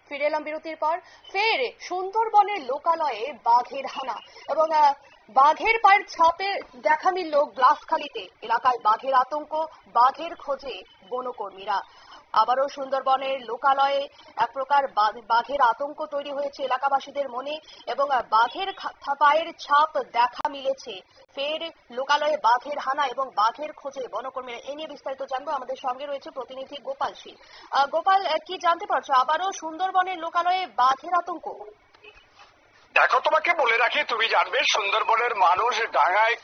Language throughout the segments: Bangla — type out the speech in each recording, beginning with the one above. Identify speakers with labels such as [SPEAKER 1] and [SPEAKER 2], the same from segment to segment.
[SPEAKER 1] ফিরে এলাম বিরতির পর। ফের সুন্দরবনের লোকালয়ে বাঘের হানা এবং বাঘের পায়ের ছাপে দেখা মিলল গ্লাসখালীতে। এলাকায় বাঘের আতঙ্ক, বাঘের খোঁজে বনকর্মীরা। আবারও সুন্দরবনের লোকালয়ে এক প্রকার বাঘের আতঙ্ক তৈরি হয়েছে এলাকাবাসীদের মনে এবং বাঘের পায়ের ছাপ দেখা মিলেছে। ফের লোকালয়ে বাঘের হানা এবং বাঘের খোঁজে বনকর্মীরা। এ নিয়ে বিস্তারিত জানবো, আমাদের সঙ্গে রয়েছে প্রতিনিধি গোপাল শীল। গোপাল, কি জানতে পারছো? আবারও সুন্দরবনের লোকালয়ে বাঘের আতঙ্ক।
[SPEAKER 2] দেখো, তোমাকে বলে রাখি, তুমি জানবে সুন্দরবনের মানুষ ডাঙায়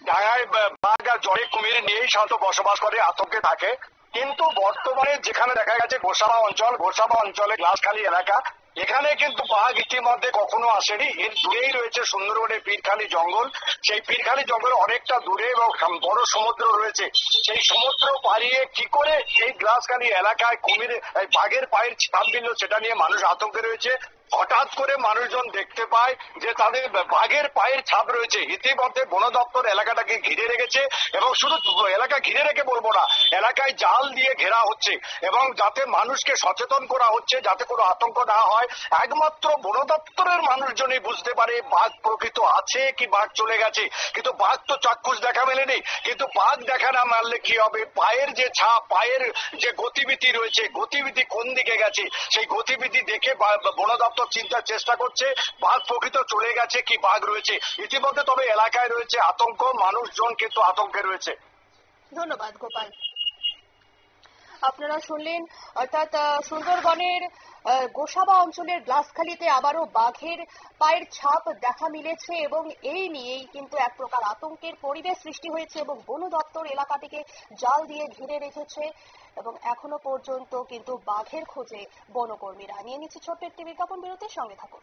[SPEAKER 2] ডাঙায় বাঘ আর জলে কুমির নিয়েই সাধারণত বসবাস করে, আতঙ্কে থাকে। কিন্তু বর্তমানে যেখানে দেখা গেছে গোসাবা অঞ্চলে গ্লাসখালী এলাকা, এখানে কিন্তু বাঘ ইতিমধ্যে কখনো আসেনি। এর দূরেই রয়েছে সুন্দরবনের পীরখালী জঙ্গল। সেই পীরখালী জঙ্গল অনেকটা দূরে এবং বড় সমুদ্র রয়েছে। সেই সমুদ্র পাড়িয়ে কি করে এই গ্লাসখালী এলাকায় বাঘের পায়ের ছাপ মিলল, সেটা নিয়ে মানুষ আতঙ্কে রয়েছে। হঠাৎ করে মানুষজন দেখতে পায় যে তাদের বাঘের পায়ের ছাপ রয়েছে। ইতিমধ্যে বন দপ্তর এলাকাটাকে ঘিরে রেখেছে এবং শুধু এলাকা ঘিরে রেখে বলবো না, এলাকায় জাল দিয়ে ঘেরা হচ্ছে এবং যাতে মানুষকে সচেতন করা হচ্ছে যাতে কোনো আতঙ্ক না হয়। একমাত্র বন দপ্তরের মানুষজনই বুঝতে পারে বাঘ প্রকৃত আছে কি বাঘ চলে গেছে। কিন্তু বাঘ তো চাক্ষুষ দেখা মেলেনি। কিন্তু বাঘ দেখা না মারলে কি হবে? পায়ের যে ছাপ, পায়ের যে গতিবিধি রয়েছে, গতিবিধি কোন দিকে গেছে, সেই গতিবিধি দেখে বন দপ্তর চিন্তার চেষ্টা করছে বাঘ প্রকৃত চলে গেছে কি বাঘ রয়েছে। ইতিমধ্যে তবে এলাকায় রয়েছে আতঙ্ক, মানুষজন কিন্তু আতঙ্কে রয়েছে।
[SPEAKER 1] ধন্যবাদ গোপাল। আপনারা শুনলেন, অর্থাৎ সুন্দরবনের গোসাবা অঞ্চলের গ্লাসখালীতে আবারও বাঘের পায়ের ছাপ দেখা মিলেছে এবং এই নিয়েই কিন্তু এক প্রকার আতঙ্কের পরিবেশ সৃষ্টি হয়েছে এবং বন দপ্তর এলাকাটিকে জাল দিয়ে ঘিরে রেখেছে এবং এখনো পর্যন্ত কিন্তু বাঘের খোঁজে বনকর্মীরা। নিয়ে নিচ্ছে ছোট্ট একটি বিজ্ঞাপন বিরতির সঙ্গে থাকুন।